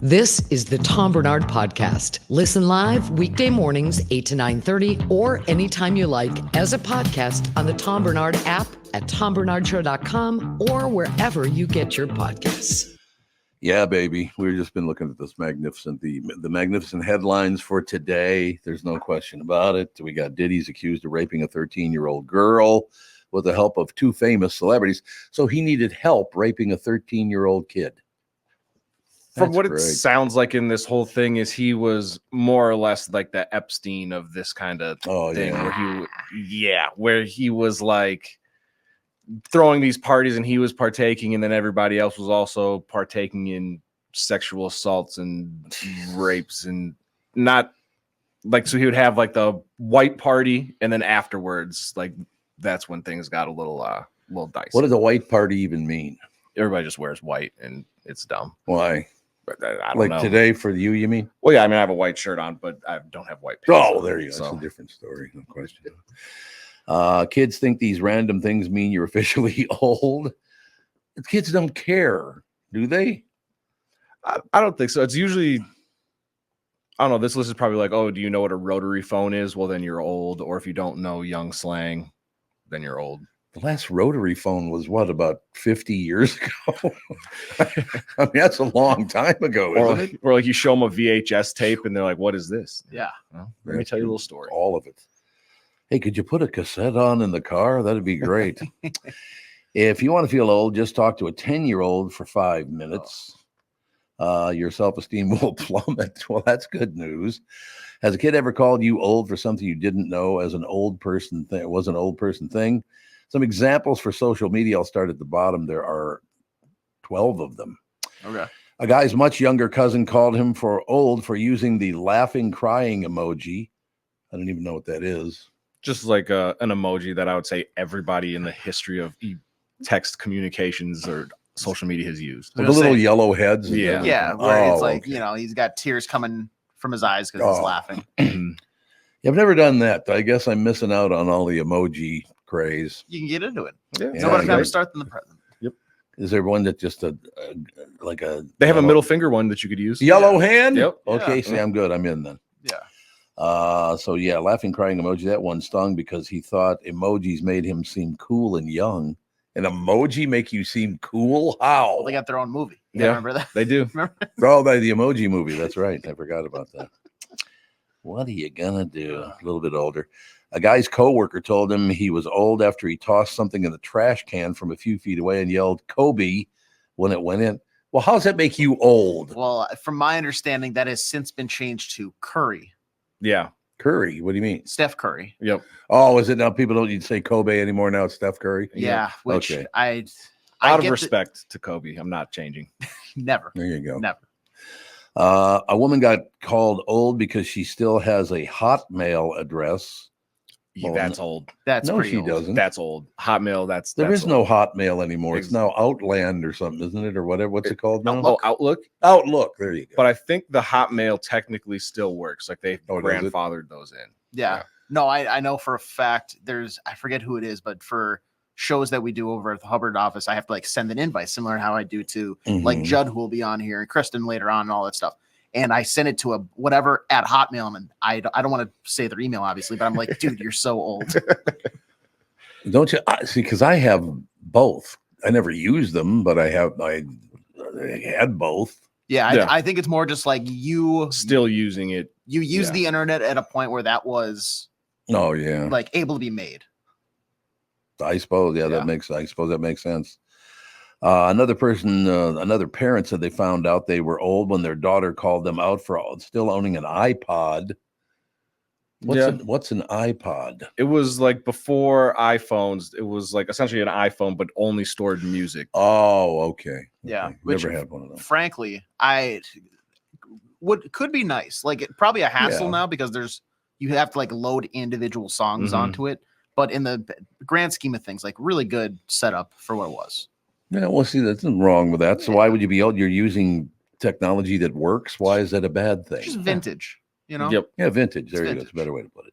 This is the Tom Barnard Podcast. Listen live weekday mornings, 8 to 9:30, or anytime you like as a podcast on the Tom Barnard app at tombarnardshow.com or wherever you get your podcasts. Yeah, baby. We've just been looking at this magnificent, the magnificent headlines for today. There's no question about it. We got Diddy's accused of raping a 13-year-old girl with the help of two famous celebrities. So he needed help raping a 13-year-old kid. From what it sounds like in this whole thing is he was more or less like the Epstein of this kind of thing. Where he was like throwing these parties and he was partaking, and then everybody else was also partaking in sexual assaults and rapes, and not like, so he would have like the white party, and then afterwards, like that's when things got a little dicey. What does a white party even mean? Everybody just wears white and it's dumb. Why? I don't like know. Today for you mean? Well, yeah, I mean, I have a white shirt on, but I don't have white pants. Oh, there you go. So. That's a different story. No question. Kids think these random things mean you're officially old. Kids don't care, do they? I don't think so. It's usually, I don't know. This list is probably like, oh, do you know what a rotary phone is? Well, then you're old. Or if you don't know young slang, then you're old. The last rotary phone was what, about 50 years ago? I mean, that's a long time ago, isn't it? Or like you show them a VHS tape and they're like, what is this? Yeah. Well, let me tell you a little story. All of it. Hey, could you put a cassette on in the car? That'd be great. If you want to feel old, just talk to a 10-year-old for 5 minutes. Your self-esteem will plummet. Well, that's good news. Has a kid ever called you old for something you didn't know as an old person thing? It was an old person thing. Some examples for social media. I'll start at the bottom. There are 12 of them. Okay. A guy's much younger cousin called him old for using the laughing, crying emoji. I don't even know what that is. Just like an emoji that I would say everybody in the history of text communications or social media has used. The little yellow heads. Yeah. Yeah. Where it's like, he's got tears coming from his eyes because he's laughing. Yeah, I've never done that. I guess I'm missing out on all the emoji craze. You can get into it. Yeah. Nobody can ever start than the present. Yep. Is there one that just they have a middle finger one that you could use? Yellow hand? Yep. Okay, Yeah. see, I'm good. I'm in then. Yeah. So yeah, laughing, crying emoji. That one stung because he thought emojis made him seem cool and young. An emoji make you seem cool? How? Well, they got their own movie. Yeah, Remember that? They do. Remember? Oh, the emoji movie. That's right. I forgot about that. What are you gonna do? A little bit older. A guy's coworker told him he was old after he tossed something in the trash can from a few feet away and yelled "Kobe" when it went in. Well, how does that make you old? Well, from my understanding, that has since been changed to Curry. Yeah. Curry. What do you mean? Steph Curry. Yep. Oh, is it now? People don't need to say Kobe anymore. Now it's Steph Curry. Yeah. Which Okay. Out of respect to Kobe, I'm not changing. Never. There you go. Never. A woman got called old because she still has a Hotmail address. Well, That's old. That's no, pretty she old. doesn't. That's old. Hotmail. There is no Hotmail anymore. It's now Outland or something, isn't it? Or whatever. What's it called now? Oh, Outlook. Outlook. There you go. But I think the Hotmail technically still works. Like they've grandfathered those in. Yeah. No, I know for a fact I forget who it is, but for shows that we do over at the Hubbard office, I have to like send an invite similar to how I do to like Judd, who will be on here, and Kristen later on and all that stuff. And I send it to a whatever at Hotmail, and I don't want to say their email, obviously, but I'm like, dude, you're so old. Don't you see? Because I have both. I never use them, but I had both. Yeah. I think it's more just like you still using it. You use the internet at a point where that was like able to be made. I suppose, I suppose that makes sense. Another parent said they found out they were old when their daughter called them out for still owning an iPod. What's an iPod? It was like before iPhones. It was like essentially an iPhone, but only stored music. Oh, okay. Yeah. Never had one of those. Frankly, could be nice. Like it probably a hassle now because you have to like load individual songs onto it. But in the grand scheme of things, like really good setup for what it was. Yeah, well, see, there's nothing wrong with that. So why would you be old? You're using technology that works. Why is that a bad thing? Just vintage, Yep. Yeah, vintage. There you go. It's a better way to put it.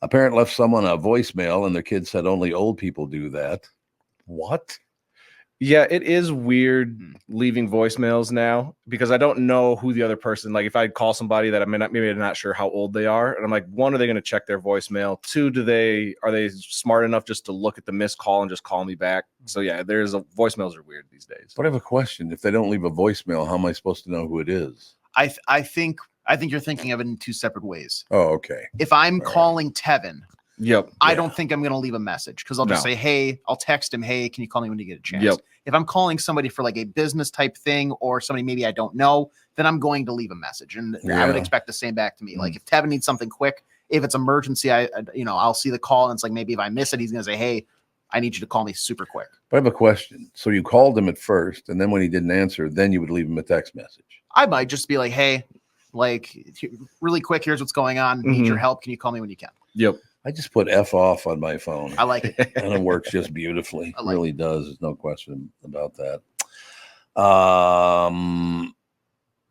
A parent left someone a voicemail, and their kid said only old people do that. What? Yeah, it is weird leaving voicemails now because I don't know who the other person, like if I call somebody that maybe I'm not sure how old they are. And I'm like, one, are they going to check their voicemail? Two, are they smart enough just to look at the missed call and just call me back? So yeah, voicemails are weird these days. But I have a question. If they don't leave a voicemail, how am I supposed to know who it is? I think you're thinking of it in two separate ways. Oh, okay. If I'm calling Tevin, I Yeah. don't think I'm going to leave a message because I'll just say, hey, I'll text him, hey, can you call me when you get a chance? Yep. If I'm calling somebody for like a business type thing or somebody maybe I don't know, then I'm going to leave a message. And I would expect the same back to me. Like if Tevin needs something quick, if it's emergency, I'll see the call and it's like maybe if I miss it, he's going to say, hey, I need you to call me super quick. But I have a question. So you called him at first, and then when he didn't answer, then you would leave him a text message. I might just be like, hey, like really quick, here's what's going on. Need your help. Can you call me when you can? Yep. I just put F off on my phone. I like it. And it works just beautifully. It really does. There's no question about that.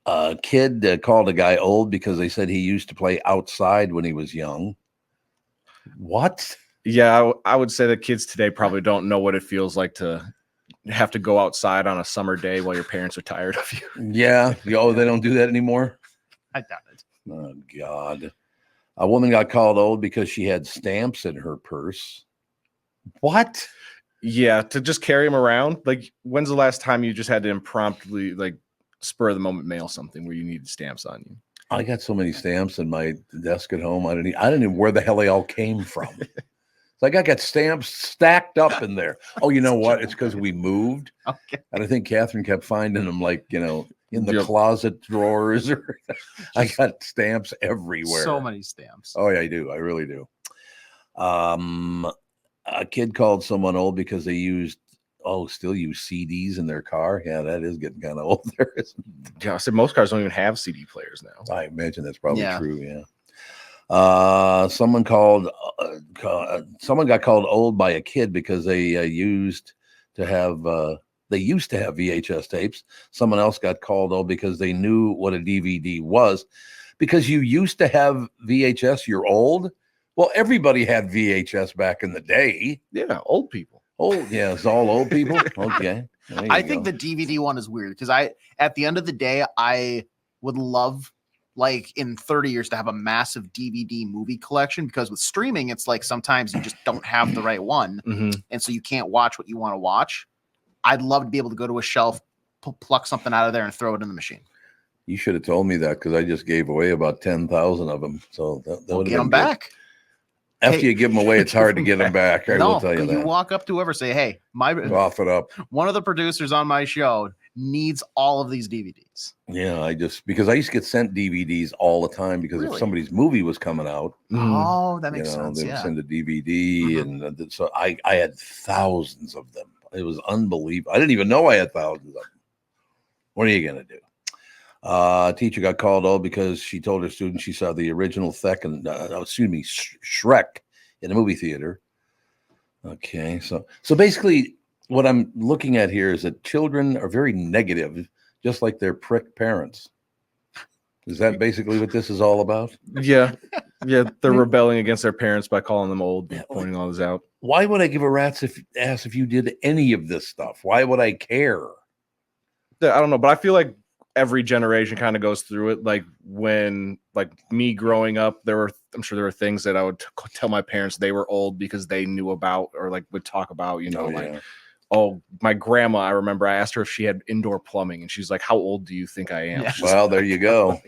A kid called a guy old because they said he used to play outside when he was young. What? Yeah, I would say that kids today probably don't know what it feels like to have to go outside on a summer day while your parents are tired of you. Yeah. Oh, they don't do that anymore? I doubt it. Oh, God. A woman got called old because she had stamps in her purse. What? Yeah, to just carry them around. Like, when's the last time you just had to impromptu, like, spur of the moment mail something where you needed stamps on you? I got so many stamps in my desk at home. I didn't even know where the hell they all came from. It's like I got stamps stacked up in there. Oh, you know what? It's because we moved. Okay. And I think Catherine kept finding them, like, in the closet drawers. I got stamps everywhere. So many stamps. Oh, yeah, I do. I really do. A kid called someone old because they still use CDs in their car. Yeah, that is getting kind of old there, isn't it? Yeah, I said most cars don't even have CD players now. I imagine that's probably true. Yeah. Someone got called old by a kid because they used to have VHS tapes. Someone else got called old because they knew what a DVD was. Because you used to have VHS, you're old. Well, everybody had VHS back in the day. Yeah, old people. Old, yeah, it's all old people. Okay. I think the DVD one is weird because at the end of the day, I would love, like in 30 years, to have a massive DVD movie collection, because with streaming, it's like sometimes you just don't have the right one. And so you can't watch what you want to watch. I'd love to be able to go to a shelf, pluck something out of there and throw it in the machine. You should have told me that, because I just gave away about 10,000 of them. So that would get them back. After you give them away, it's hard to get them back. I will tell you that. You walk up to whoever, say, hey, off it up. One of the producers on my show needs all of these DVDs. Yeah, because I used to get sent DVDs all the time, because if somebody's movie was coming out, that makes sense. They would send a DVD, and so I had thousands of them. It was unbelievable. I didn't even know I had thousands of them. What are you gonna do? A teacher got called old because she told her students she saw the original Shrek in a movie theater. Okay, so basically, what I'm looking at here is that children are very negative, just like their prick parents. Is that basically what this is all about? Yeah. Yeah, they're rebelling against their parents by calling them old, pointing all this out. Why would I give a rat's ass if you did any of this stuff? Why would I care? I don't know, but I feel like every generation kind of goes through it. Like when, like me growing up, I'm sure there were things that I would tell my parents they were old because they knew about, or like would talk about, oh, my grandma, I remember I asked her if she had indoor plumbing, and she's like, how old do you think I am? Yeah. Well, there you go.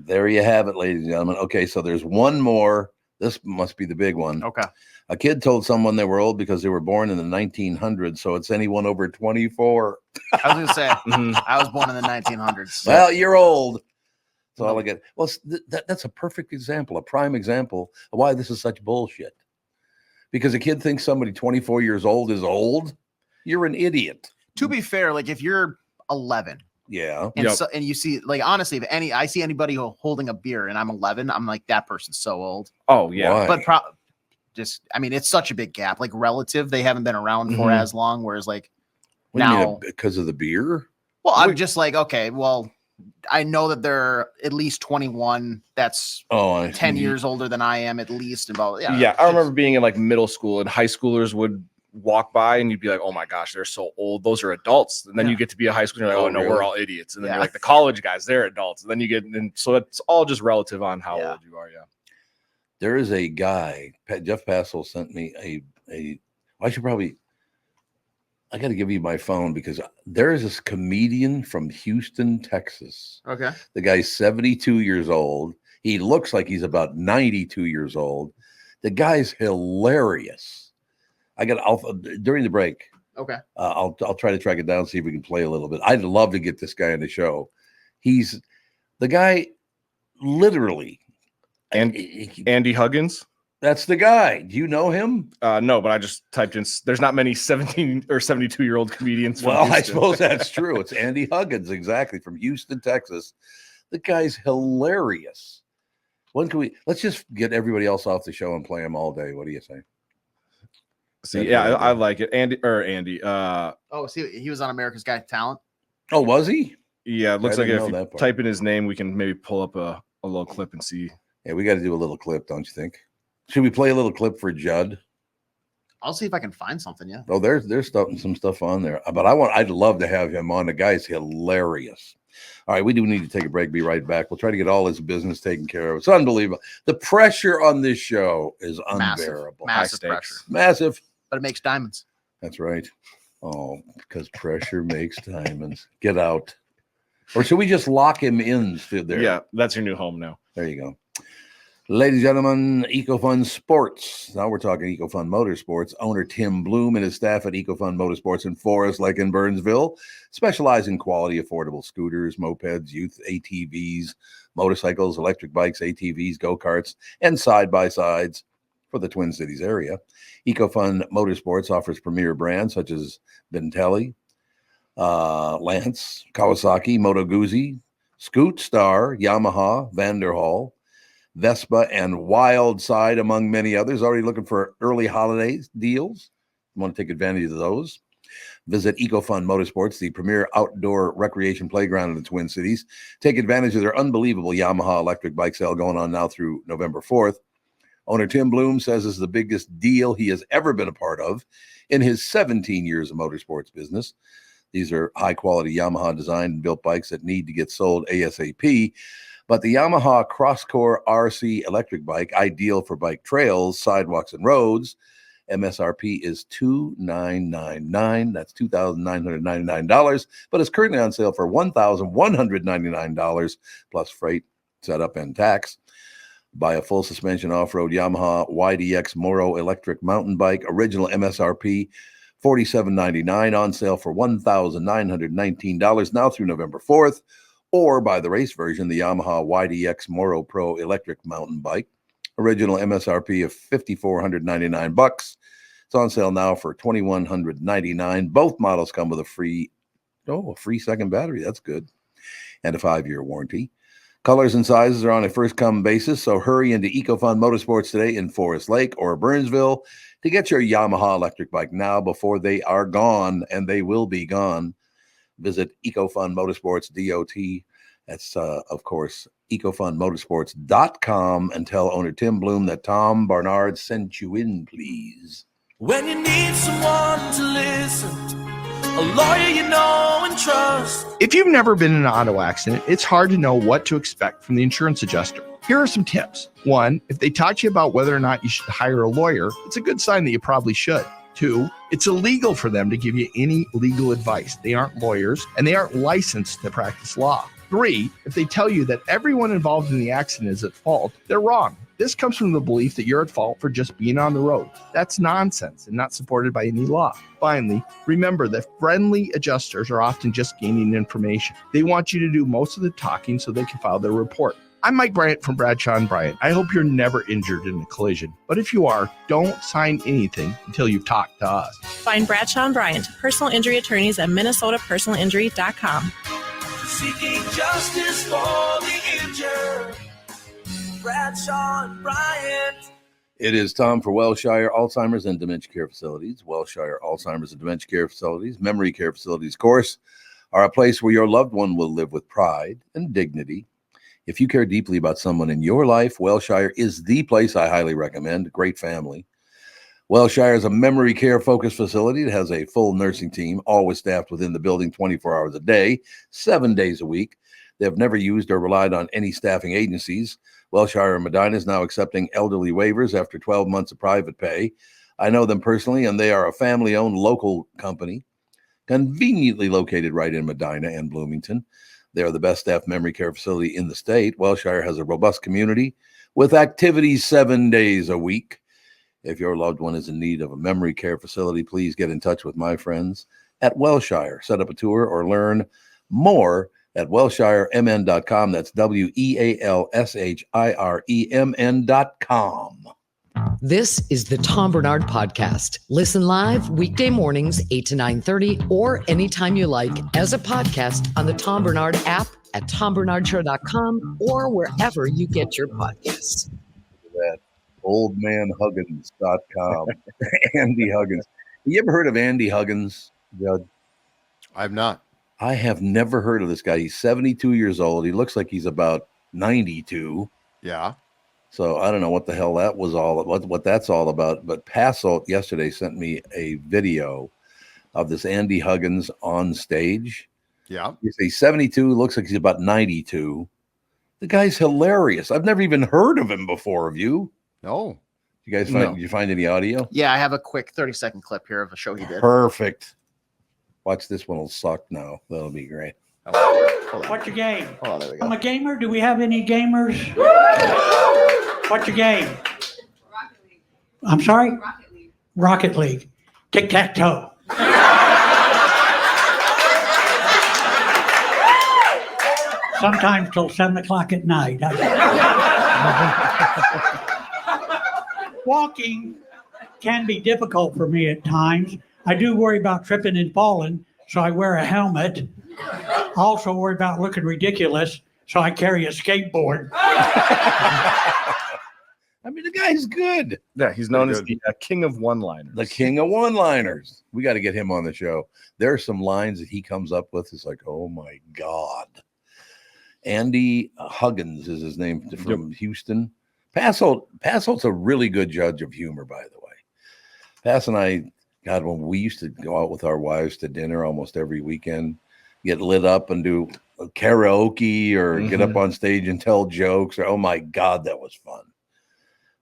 There you have it, ladies and gentlemen. Okay, so there's one more. This must be the big one. Okay. A kid told someone they were old because they were born in the 1900s, so it's anyone over 24. I was going to say, I was born in the 1900s. Well, you're old. That's all I get. Well, that's a perfect example, a prime example of why this is such bullshit. Because a kid thinks somebody 24 years old is old. You're an idiot. To be fair, like if you're 11, yeah, and you see, like, honestly, if I see anybody holding a beer and I'm 11, I'm like, that person's so old. Oh yeah, why? But it's such a big gap. Like relative, they haven't been around for as long. Whereas like now, because of the beer. Well, I'm just like, okay, well, I know that they're at least 21. That's 10 years older than I am, at least. I remember being in like middle school, and high schoolers would walk by and you'd be like, oh my gosh, they're so old. Those are adults. And then you get to be a high school and you're like, oh no, we're all idiots. And then you're like, the college guys, they're adults. And then you get, and so it's all just relative on how old you are. Yeah. There is a guy, Jeff Passel sent me I got to give you my phone because there is this comedian from Houston, Texas. Okay. The guy's 72 years old. He looks like he's about 92 years old. The guy's hilarious. During the break. Okay. I'll try to track it down, see if we can play a little bit. I'd love to get this guy on the show. He's the guy, literally. And Andy Huggins. That's the guy. Do you know him? No, but I just typed in. There's not many 17 or 72-year-old comedians. Well, I suppose that's true. It's Andy Huggins, exactly, from Houston, Texas. The guy's hilarious. Let's just get everybody else off the show and play him all day. What do you say? See, I like it. Andy. See, he was on America's Got Talent. Oh, was he? Yeah, it looks like if you type in his name, we can maybe pull up a little clip and see. Yeah, we got to do a little clip, don't you think? Should we play a little clip for Judd? I'll see if I can find something. Yeah. Oh, there's some stuff on there, but I'd love to have him on. The guy's hilarious. All right, we do need to take a break. Be right back. We'll try to get all his business taken care of. It's unbelievable. The pressure on this show is unbearable. Massive pressure. Massive. But it makes diamonds. That's right. Oh, because pressure makes diamonds. Get out. Or should we just lock him in there? Yeah, that's your new home now. There you go. Ladies and gentlemen, EcoFun Sports. Now we're talking EcoFun Motorsports. Owner Tim Bloom and his staff at EcoFun Motorsports in Forest Lake in Burnsville specialize in quality, affordable scooters, mopeds, youth ATVs, motorcycles, electric bikes, ATVs, go-karts, and side-by-sides for the Twin Cities area. EcoFun Motorsports offers premier brands such as Bentelli, Lance, Kawasaki, Moto Guzzi, Scoot, Star, Yamaha, Vanderhall, Vespa, and Wild Side, among many others. Already looking for early holidays deals? You want to take advantage of those? Visit EcoFun Motorsports, the premier outdoor recreation playground in the Twin Cities. Take advantage of their unbelievable Yamaha electric bike sale going on now through November 4th. Owner Tim Bloom says this is the biggest deal he has ever been a part of in his 17 years of motorsports business. These are high-quality Yamaha designed and built bikes that need to get sold ASAP. But the Yamaha CrossCore RC electric bike, ideal for bike trails, sidewalks, and roads, MSRP is $2,999. That's $2,999, but it's currently on sale for $1,199 plus freight, setup, and tax. Buy a full suspension off-road Yamaha YDX Moro electric mountain bike, original MSRP $47.99, on sale for $1,919 now through November 4th. Or buy the race version, the Yamaha YDX Moro Pro electric mountain bike, original MSRP of $5,499. It's on sale now for $2,199. Both models come with a free second battery. That's good. And a 5-year warranty. Colors and sizes are on a first-come basis, so hurry into EcoFun Motorsports today in Forest Lake or Burnsville to get your Yamaha electric bike now before they are gone, and they will be gone. Visit EcoFun Motorsports, DOT. That's, of course, EcoFunMotorsports.com, and tell owner Tim Bloom that Tom Barnard sent you in, please. When you need someone to listen, a lawyer you know and trust. If you've never been in an auto accident, it's hard to know what to expect from the insurance adjuster. Here are some tips. 1, if they talk to you about whether or not you should hire a lawyer, it's a good sign that you probably should. 2, it's illegal for them to give you any legal advice. They aren't lawyers and they aren't licensed to practice law. 3, if they tell you that everyone involved in the accident is at fault, they're wrong. This comes from the belief that you're at fault for just being on the road. That's nonsense and not supported by any law. Finally, remember that friendly adjusters are often just gaining information. They want you to do most of the talking so they can file their report. I'm Mike Bryant from Bradshaw & Bryant. I hope you're never injured in a collision. But if you are, don't sign anything until you've talked to us. Find Bradshaw & Bryant, personal injury attorneys at minnesotapersonalinjury.com. Seeking justice for the injured. Bradshaw & Bryant. It is time for Wellshire Alzheimer's and Dementia Care Facilities. Wellshire Alzheimer's and Dementia Care Facilities, Memory Care Facilities, of course, are a place where your loved one will live with pride and dignity. If you care deeply about someone in your life, Wellshire is the place I highly recommend. Great family. Wellshire is a memory care focused facility that has a full nursing team, always staffed within the building 24 hours a day, 7 days a week. They have never used or relied on any staffing agencies. Wellshire in Medina is now accepting elderly waivers after 12 months of private pay. I know them personally, and they are a family-owned local company, conveniently located right in Medina and Bloomington. They are the best staffed memory care facility in the state. Wellshire has a robust community with activities 7 days a week. If your loved one is in need of a memory care facility, please get in touch with my friends at Wellshire. Set up a tour or learn more at wellshiremn.com. That's WEALSHIREMN.com. This is the Tom Barnard Podcast. Listen live weekday mornings 8 to 9:30 or anytime you like as a podcast on the Tom Barnard app at tombarnardshow.com or wherever you get your podcasts. That oldmanhuggins.com. Andy Huggins. You ever heard of Andy Huggins, Judd? I've not. I have never heard of this guy. He's 72 years old. He looks like he's about 92. Yeah. So I don't know what the hell that was what that's all about. But Passolt yesterday sent me a video of this Andy Huggins on stage. Yeah. He's 72, looks like he's about 92. The guy's hilarious. I've never even heard of him before. Have you? No. You guys find Did you find any audio? Yeah, I have a quick 30-second clip here of a show he did. Perfect. Watch this one. Will suck now. That'll be great. What's your game? Oh, there we go. I'm a gamer. Do we have any gamers? What's your game? Rocket League. I'm sorry? Rocket League. Rocket League. Tic-tac-toe. Sometimes till 7 o'clock at night. Walking can be difficult for me at times. I do worry about tripping and falling, so I wear a helmet. I also worry about looking ridiculous, so I carry a skateboard. I mean, the guy's good. Yeah, he's known as the king of one-liners. The king of one-liners. We got to get him on the show. There are some lines that he comes up with. It's like, oh, my God. Andy Huggins is his name from Houston. Passolt's a really good judge of humor, by the way. Pass and I, God, when we used to go out with our wives to dinner almost every weekend, get lit up and do karaoke or get up on stage and tell jokes. Oh, my God, that was fun.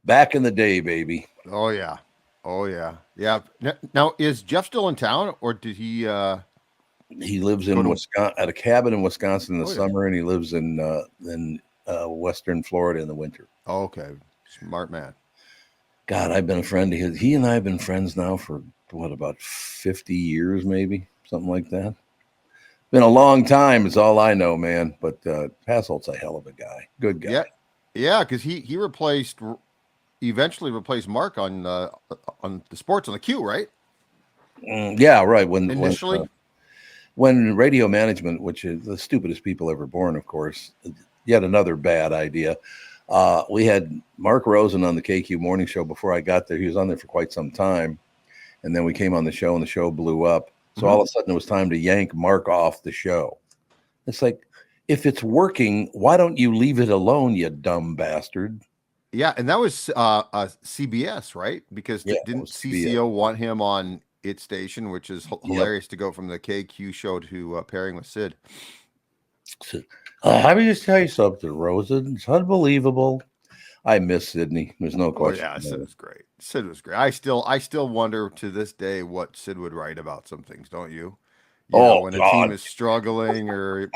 Back in the day, baby. Oh, yeah. Oh, yeah. Yeah. Now, is Jeff still in town, or did he... He lives in Wisconsin, at a cabin in Wisconsin in the summer, and he lives in Western Florida in the winter. Oh, okay. Smart man. God, I've been a friend of his. He and I have been friends now for, about 50 years, maybe? Something like that. Been a long time is all I know, man. But Passolt's a hell of a guy. Good guy. Yeah, because he eventually replaced Mark on the sports on the Q, right? Yeah, right. Initially? When radio management, which is the stupidest people ever born, of course, yet another bad idea. We had Mark Rosen on the KQ morning show before I got there. He was on there for quite some time. And then we came on the show and the show blew up. So all of a sudden it was time to yank Mark off the show. It's like, if it's working, why don't you leave it alone, you dumb bastard? Yeah, and that was CBS, right? Because didn't CCO want him on its station, which is hilarious to go from the KQ show to pairing with Sid. Let me just tell you something, Rosen. It's unbelievable. I miss Sydney. There's no question. Yeah, Sid was great. Sid was great. I still wonder to this day what Sid would write about some things, don't you? When a team is struggling, or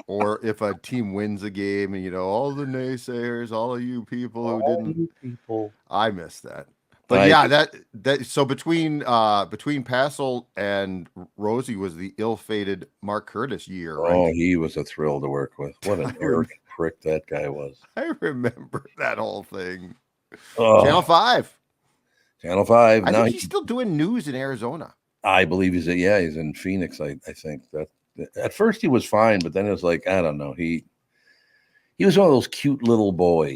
if a team wins a game, and all the naysayers, all of you people who didn't. I miss that. But that so between Passolt and Rosie was the ill-fated Mark Curtis year, right? Oh, he was a thrill to work with. What an arrogant prick that guy was. I remember that whole thing. Channel 5. Channel 5. I think he's still doing news in Arizona. I believe he's in Phoenix. I think that at first he was fine, but then it was like, I don't know. He was one of those cute little boys.